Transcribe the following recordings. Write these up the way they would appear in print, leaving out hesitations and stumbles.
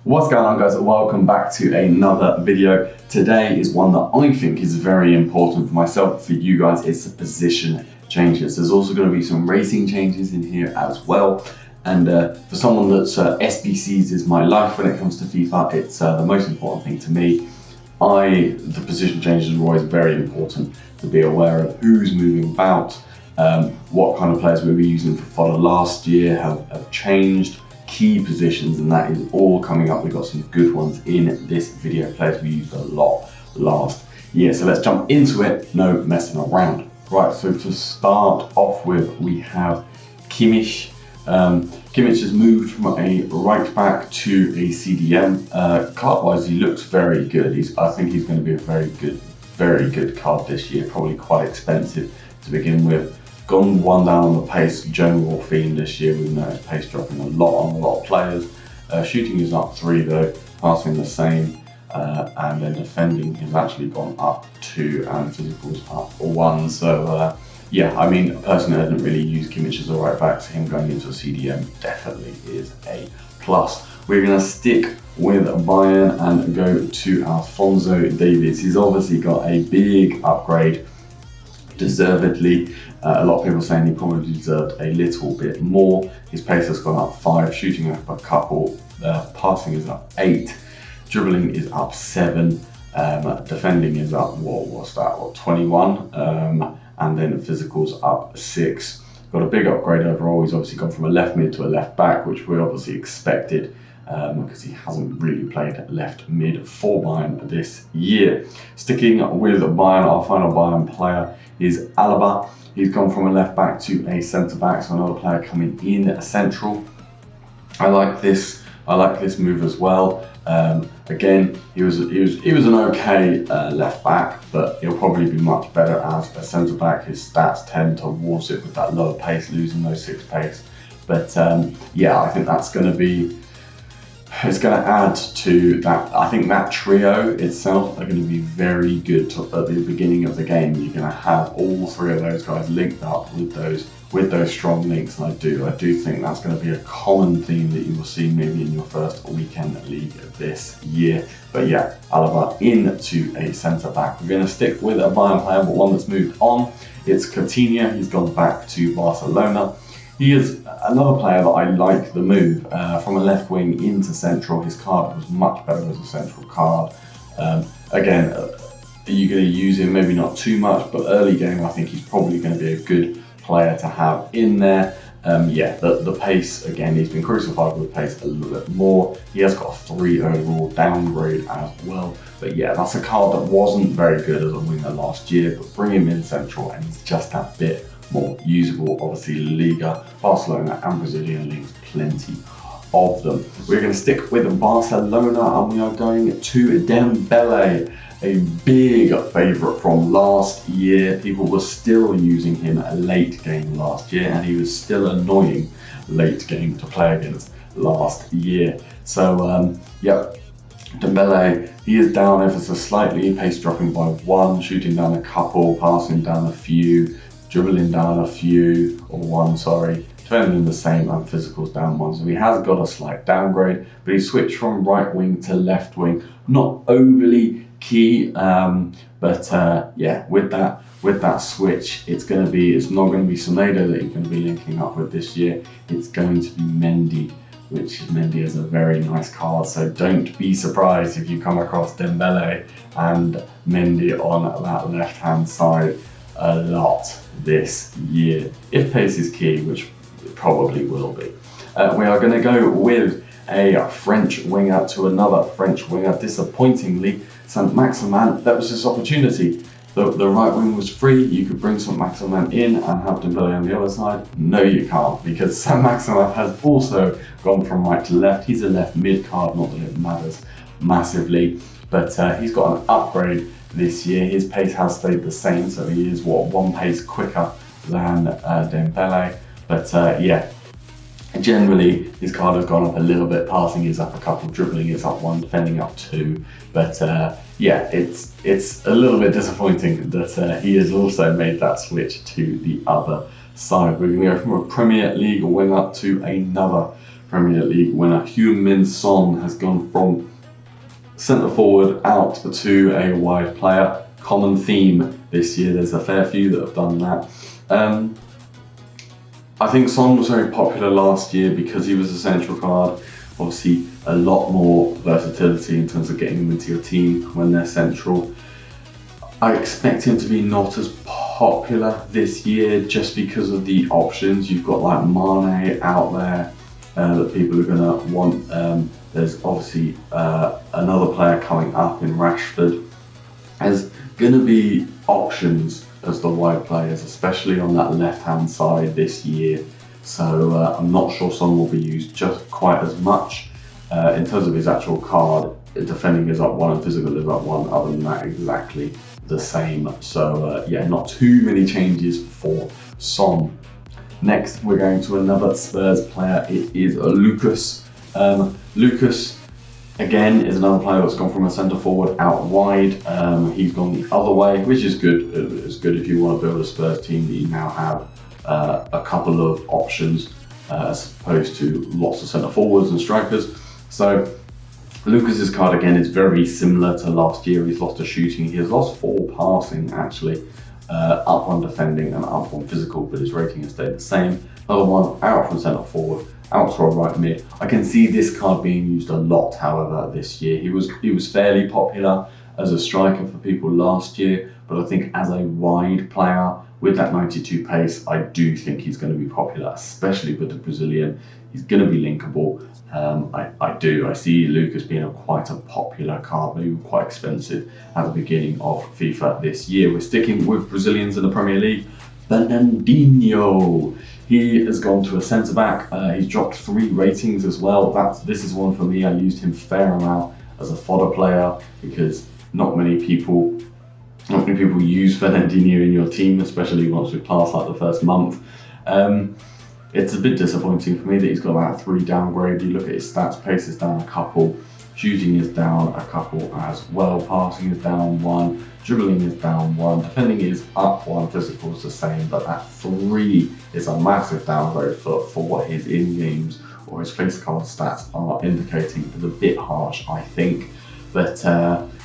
What's going on, guys? Welcome back to another video. Today is one that I think is very important for myself, for you guys. It's the position changes. There's also going to be some racing changes in here as well. And for someone that's SBCs is my life when it comes to FIFA, it's the most important thing to me. The position changes are always very important to be aware of who's moving about, what kind of players we were using for fodder last year have changed, key positions, and that is all coming up. We've got some good ones in this video, players we used a lot last year. So let's jump into it, no messing around. Right, so to start off with, we have Kimmich. Kimmich has moved from a right back to a CDM. Card-wise, he looks very good. I think he's going to be a very good card this year, probably quite expensive to begin with. Gone one down on the pace, general theme this year. We've noticed pace dropping a lot on a lot of players. Shooting is up 3 though, passing the same, and then defending has actually gone up 2 and physicals up 1. So yeah, I mean, personally, I didn't really use Kimmich as a right back, so him going into a CDM definitely is a plus. We're going to stick with Bayern and go to Alphonso Davies. He's obviously got a big upgrade, deservedly. A lot of people saying he probably deserved a little bit more. His pace has gone up 5, shooting up a couple, passing is up 8, dribbling is up 7, defending is up, what's that, 21, and then physicals up 6. Got a big upgrade overall. He's obviously gone from a left mid to a left back, which we obviously expected, because he hasn't really played left mid for Bayern this year. Sticking with Bayern, our final Bayern player is Alaba. He's gone from a left back to a centre back, so another player coming in central. I like this move as well. Again, he was an okay left back, but he'll probably be much better as a centre back. His stats tend towards it with that lower pace, losing those 6 pace. But yeah, I think that's going to be. It's going to add to that. I think that trio itself are going to be very good at the beginning of the game. You're going to have all 3 of those guys linked up with those strong links, and I do think that's going to be a common theme that you will see maybe in your first weekend league this year. But yeah, Alaba into a centre back. We're going to stick with a Bayern player, but one that's moved on. It's Coutinho. He's gone back to Barcelona. He is another player that I like the move from a left wing into central. His card was much better as a central card. Again, are you going to use him? Maybe not too much, but early game, I think he's probably going to be a good player to have in there. Yeah, the pace, again, he's been crucified with pace a little bit more. He has got a 3 overall downgrade as well. But yeah, that's a card that wasn't very good as a winger last year, but bring him in central and he's just that bit more usable. Obviously, Liga, Barcelona and Brazilian leagues, plenty of them. We're going to stick with Barcelona and we are going to Dembele, a big favourite from last year. People were still using him late game last year, and he was still annoying late game to play against last year. So yeah, Dembele, he is down ever so slightly, pace dropping by 1, shooting down a couple, passing down a few, dribbling down a few, or 1, sorry, defending the same, and physicals down 1. So he has got a slight downgrade, but he switched from right wing to left wing. Not overly key, but yeah, with that switch, it's not going to be Semedo that you're going to be linking up with this year. It's going to be Mendy, which Mendy is a very nice card, so don't be surprised if you come across Dembele and Mendy on that left hand side a lot this year, if pace is key, which it probably will be. We are going to go with a French winger to another French winger. Disappointingly, Saint-Maximin, that was his opportunity. The right wing was free. You could bring Saint-Maximin in and have Dembele on the other side. No, you can't, because Saint-Maximin has also gone from right to left. He's a left mid card, not that it matters massively, but he's got an upgrade this year. His pace has stayed the same, so he is 1 pace quicker than Dembele. But yeah, generally his card has gone up a little bit. Passing is up a couple, dribbling is up 1, defending up 2. But yeah, it's a little bit disappointing that he has also made that switch to the other side. We're going to go from a Premier League winger to another Premier League winner Heung-min Son has gone from centre forward out to a wide player. Common theme this year, there's a fair few that have done that. I think Son was very popular last year because he was a central card. Obviously, a lot more versatility in terms of getting him into your team when they're central. I expect him to be not as popular this year just because of the options. You've got like Mane out there that people are going to want. There's obviously another player coming up in Rashford. There's going to be options as the wide players, especially on that left-hand side this year. So I'm not sure Son will be used just quite as much. In terms of his actual card, defending is up 1 and physical is up 1. Other than that, exactly the same. So yeah, not too many changes for Son. Next, we're going to another Spurs player. It is Lucas. Lucas, again, is another player that's gone from a centre forward out wide. He's gone the other way, which is good. It's good if you want to build a Spurs team that you now have a couple of options as opposed to lots of centre forwards and strikers. So Lucas's card again is very similar to last year. He's lost a shooting. He has lost 4 passing actually. Up 1 defending and up 1 physical, but his rating has stayed the same. Another one out from centre forward, out to a right mid. I can see this card being used a lot, however, this year. He was fairly popular as a striker for people last year, but I think as a wide player with that 92 pace, I do think he's going to be popular, especially with the Brazilian. He's going to be linkable. I see Lucas being quite a popular card, but even quite expensive at the beginning of FIFA this year. We're sticking with Brazilians in the Premier League. Fernandinho. He has gone to a centre back. He's dropped 3 ratings as well. This is one for me. I used him fair amount as a fodder player because not many people use Fernandinho in your team, especially once we pass like the first month. It's a bit disappointing for me that he's got about 3 downgrade. You look at his stats, pace is down a couple, shooting is down a couple as well, passing is down 1, dribbling is down 1, defending is up 1, physical is the same, but that 3 is a massive downgrade for what his in-games or his face card stats are indicating. Is a bit harsh, I think. But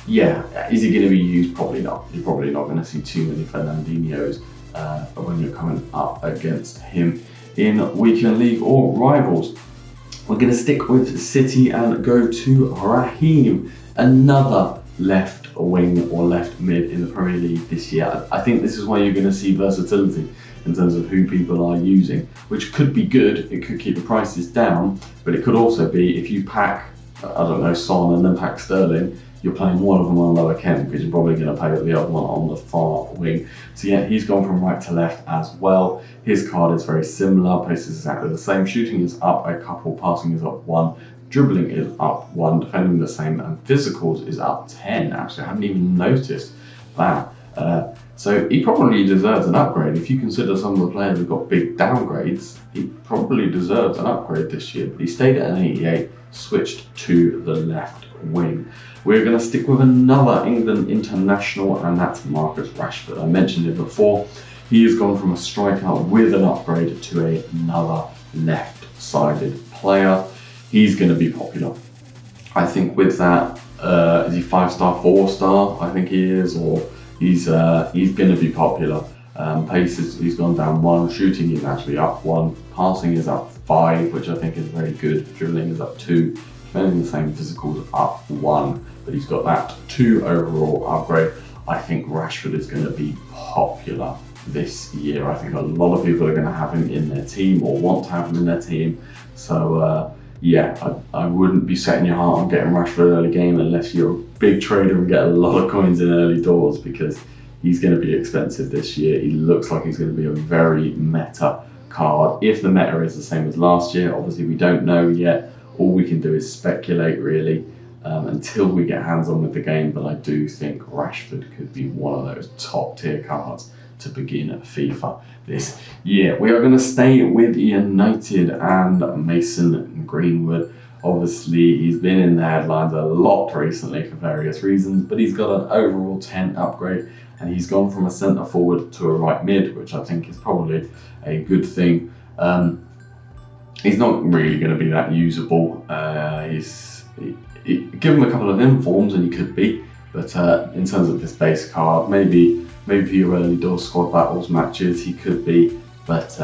yeah, is he going to be used? Probably not. You're probably not going to see too many Fernandinhos when you're coming up against him in weekend league or rivals. We're going to stick with City and go to Raheem, another left wing or left mid in the Premier League this year. I think this is where you're going to see versatility in terms of who people are using, which could be good. It could keep the prices down, but it could also be if you pack, I don't know, Son and then pack Sterling, you're playing one of them on lower chem because you're probably going to play the other one on the far wing. So yeah, he's gone from right to left as well. His card is very similar, pace is exactly the same. Shooting is up a couple, passing is up 1, dribbling is up 1, defending the same, and physicals is up 10. Actually, I haven't even noticed that. So he probably deserves an upgrade. If you consider some of the players who've got big downgrades, he probably deserves an upgrade this year. But he stayed at an 88, switched to the left wing. We're going to stick with another England international, and that's Marcus Rashford. I mentioned it before. He has gone from a striker with an upgrade to another left-sided player. He's going to be popular. I think with that, is he 5-star, 4-star? I think he is, or he's going to be popular. Pace he's gone down 1, shooting is actually up 1, passing is up 5, which I think is very good. Dribbling is up 2, defending the same, physicals up 1, but he's got that 2 overall upgrade. I think Rashford is going to be popular this year. I think a lot of people are going to have him in their team or want to have him in their team. So yeah, I wouldn't be setting your heart on getting Rashford early game unless you're a big trader and get a lot of coins in early doors, because he's going to be expensive this year. He looks like he's going to be a very meta card. If the meta is the same as last year, obviously we don't know yet. All we can do is speculate really until we get hands on with the game, but I do think Rashford could be one of those top tier cards to begin at FIFA this year. We are going to stay with United and Mason Greenwood. Obviously, he's been in the headlines a lot recently for various reasons, but he's got an overall 10 upgrade, and he's gone from a centre forward to a right mid, which I think is probably a good thing. he's not really going to be that usable. Give him a couple of informs and he could be, but in terms of this base card, maybe for your early door squad battles matches, he could be. But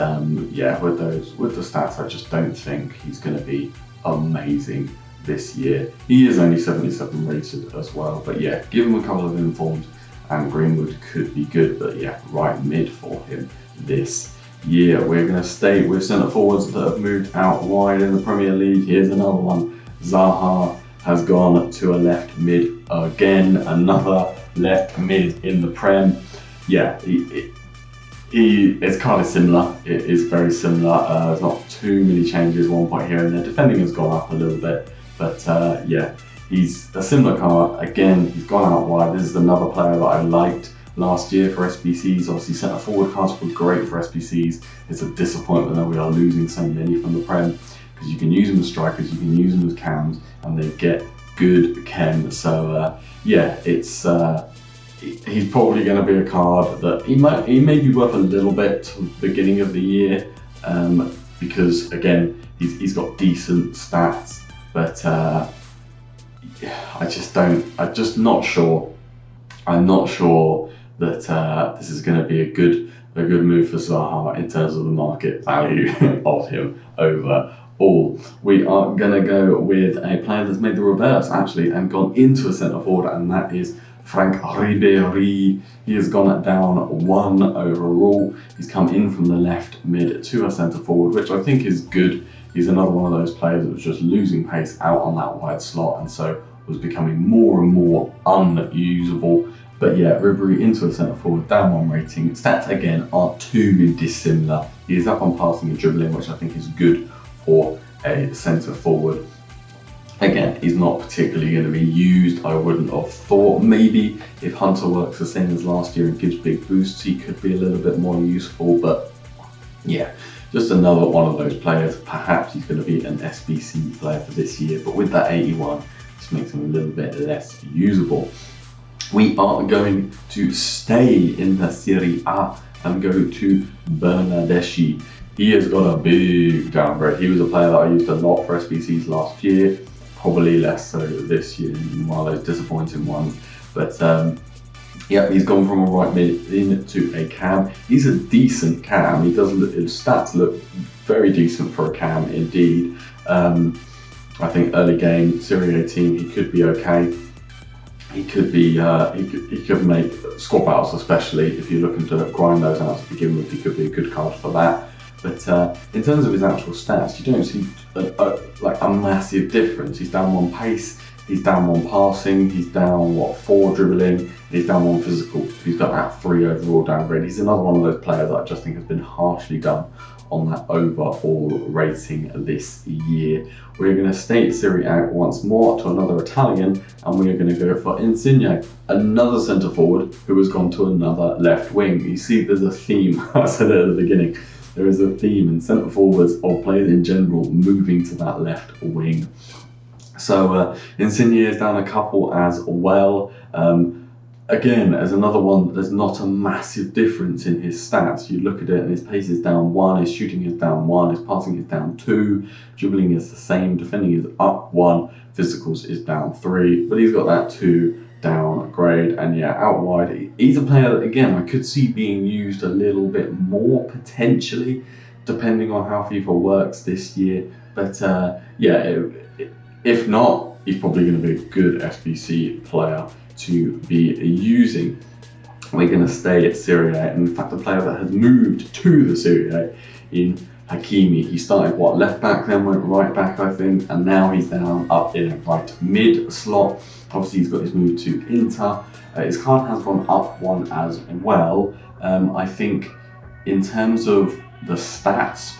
yeah, with the stats, I just don't think he's going to be amazing this year. He is only 77 rated as well, but yeah, give him a couple of informs and Greenwood could be good. But yeah, right mid for him this year. We're going to stay with centre forwards that have moved out wide in the Premier League. Here's another one. Zaha has gone to a left mid again, another left mid in the Prem. Yeah, it's kind of similar. It is very similar. There's not too many changes, 1 point here and there. Defending has gone up a little bit, but yeah, he's a similar card. Again, he's gone out wide. This is another player that I liked last year for SBCs. Obviously, centre forward cards were great for SBCs. It's a disappointment that we are losing so many from the Prem, because you can use them as strikers, you can use them as cams, and they get good chem. So yeah, it's he's probably going to be a card that he may be worth a little bit to the beginning of the year, because again, he's got decent stats, but I'm just not sure. I'm not sure that this is going to be a good move for Zaha in terms of the market value of him overall. We are going to go with a player that's made the reverse actually and gone into a centre forward, and that is Franck Ribéry. He has gone down 1 overall. He's come in from the left mid to a centre forward, which I think is good. He's another one of those players that was just losing pace out on that wide slot, and so was becoming more and more unusable. But yeah, Ribéry into a centre forward, down 1 rating. Stats again aren't too dissimilar. He is up on passing and dribbling, which I think is good for a centre forward. Again, he's not particularly going to be used. I wouldn't have thought. Maybe if Hunter works the same as last year and gives big boosts, he could be a little bit more useful. But yeah, just another one of those players. Perhaps he's going to be an SBC player for this year, but with that 81, just makes him a little bit less usable. We are going to stay in the Serie A and go to Bernardeschi. He has got a big downgrade. He was a player that I used a lot for SBCs last year, probably less so this year, one of those disappointing ones. But yeah, he's gone from a right mid into a cam. He's a decent cam. His stats look very decent for a cam indeed. I think early game Serie A team, he could be okay. He could be he could make squad battles, especially if you're looking to grind those out to begin with. He could be a good card for that. But in terms of his actual stats, you don't see like a massive difference. He's down 1 pace, he's down 1 passing, he's down 4 dribbling, he's down 1 physical. He's got about 3 overall downgrade. He's another one of those players that I just think has been harshly done on that overall rating this year. We're going to stay at Serie A once more to another Italian, and we are going to go for Insigne, another centre forward who has gone to another left wing. You see, there's a theme. I said it at the beginning. There is a theme in centre forwards or players in general moving to that left wing. So Insigne is down a couple as well. Again, as another one, there's not a massive difference in his stats. You look at it and his pace is down 1, his shooting is down 1, his passing is down 2, dribbling is the same, defending is up 1, physicals is down 3, but he's got that 2 downgrade. And yeah, out wide, he's a player that, again, I could see being used a little bit more potentially, depending on how FIFA works this year. But yeah, if not, he's probably going to be a good SBC player to be using. We're going to stay at Serie A. In fact, a player that has moved to the Serie A in Hakimi. He started left back, then went right back, I think, and now he's down up in a right mid slot. Obviously, he's got his move to Inter. His card has gone up 1 as well. I think in terms of the stats,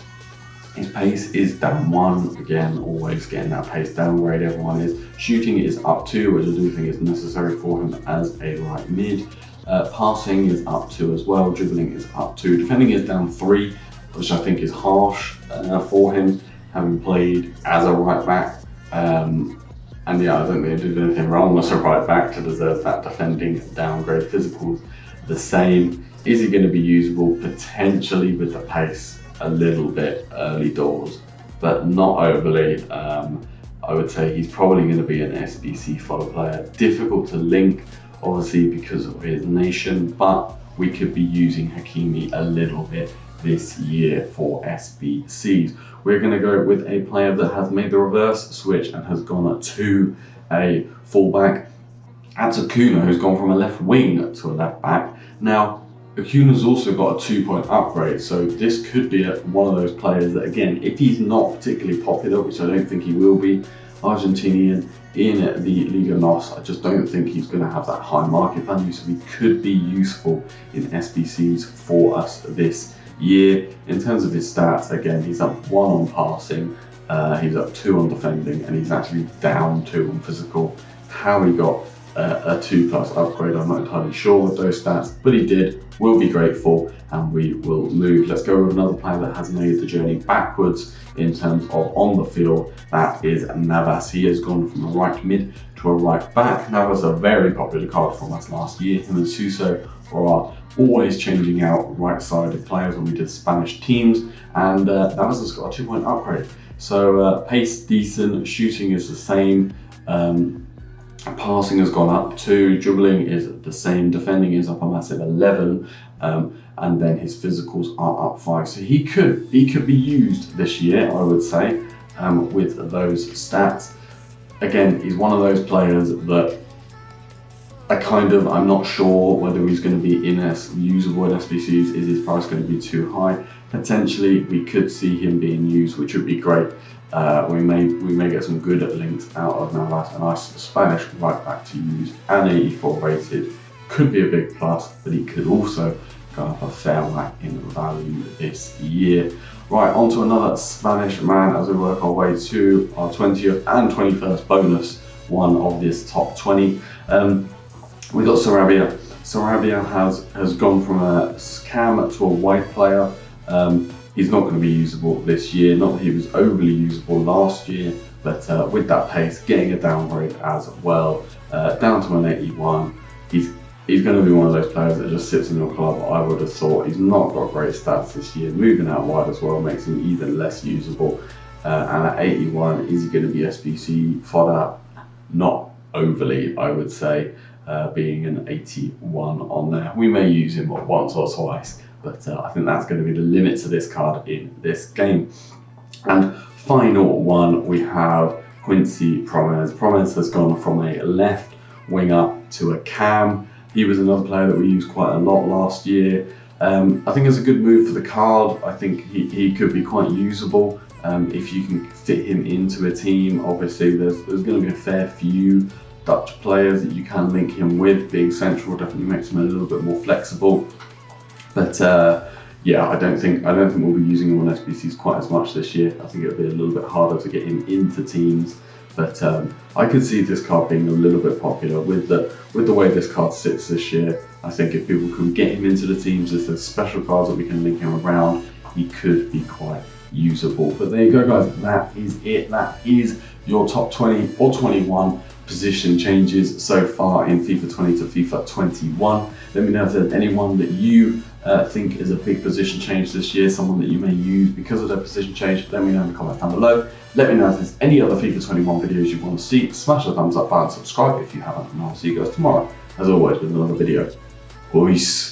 his pace is down 1, again, always getting that pace downgrade, everyone is. Shooting is up 2, which I do think is necessary for him as a right mid. Passing is up 2 as well, dribbling is up 2. Defending is down 3, which I think is harsh for him, having played as a right back. And yeah, I don't think he did anything wrong as a right back to deserve that defending downgrade. Physicals the same. Is he going to be usable? Potentially, with the pace a little bit early doors. but not overly. I would say he's probably going to be an SBC fodder player. Difficult to link, obviously, because of his nation, but we could be using Hakimi a little bit this year for SBCs. We're going to go with a player that has made the reverse switch and has gone to a fullback. That's Acuna, who's gone from a left wing to a left back. Now, Acuna's also got a 2-point upgrade, so this could be one of those players that, again, if he's not particularly popular, which I don't think he will be, Argentinian in the Liga NOS, I just don't think he's going to have that high market value, so he could be useful in SBCs for us this year. In terms of his stats, again, he's up 1 on passing, he's up 2 on defending, and he's actually down 2 on physical. How he got a 2+ upgrade, I'm not entirely sure with those stats, but he did. We'll be grateful, and we will move. Let's go with another player that has made the journey backwards in terms of on the field. That is Navas. He has gone from a right mid to a right back. Navas, a very popular card from us last year. Him and Suso are always changing out right-sided players when we did Spanish teams, and Navas has got a 2-point upgrade. So pace decent, shooting is the same. Passing has gone up 2, dribbling is the same, defending is up a massive 11, and then his physicals are up 5. So he could be used this year, I would say, with those stats. Again, he's one of those players that I'm not sure whether he's going to be usable in SBCs. Is his price going to be too high? Potentially, we could see him being used, which would be great. We may get some good links out of Navas. A nice Spanish right back to use, and 84 rated. Could be a big plus, but he could also go up a fair whack in value this year. Right, on to another Spanish man as we work our way to our 20th and 21st bonus one of this top 20. We got Sarabia. Sarabia has gone from a cam to a wide player. He's not going to be usable this year. Not that he was overly usable last year, but with that pace, getting a downgrade as well, down to an 81. He's going to be one of those players that just sits in your club, I would have thought. He's not got great stats this year. Moving out wide as well makes him even less usable. And at 81, is he going to be SBC fodder? Not overly, I would say, being an 81 on there. We may use him once or twice, but I think that's going to be the limit to this card in this game. And final one, we have Quincy Promes. Promes has gone from a left winger to a cam. He was another player that we used quite a lot last year. I think it's a good move for the card. I think he could be quite usable if you can fit him into a team. Obviously, there's going to be a fair few Dutch players that you can link him with. Being central definitely makes him a little bit more flexible. But yeah, I don't think we'll be using him on SBCs quite as much this year. I think it'll be a little bit harder to get him into teams. But I could see this card being a little bit popular with the way this card sits this year. I think if people can get him into the teams, if there's special cards that we can link him around, he could be quite usable. But there you go, guys. That is it. That is your top 20 or 21 position changes so far in FIFA 20 to FIFA 21. Let me know if there's anyone that you think is a big position change this year, someone that you may use because of their position change. Let me know in the comments down below. Let me know if there's any other FIFA 21 videos you want to see. Smash the thumbs up button, subscribe if you haven't, and I'll see you guys tomorrow, as always, with another video. Peace.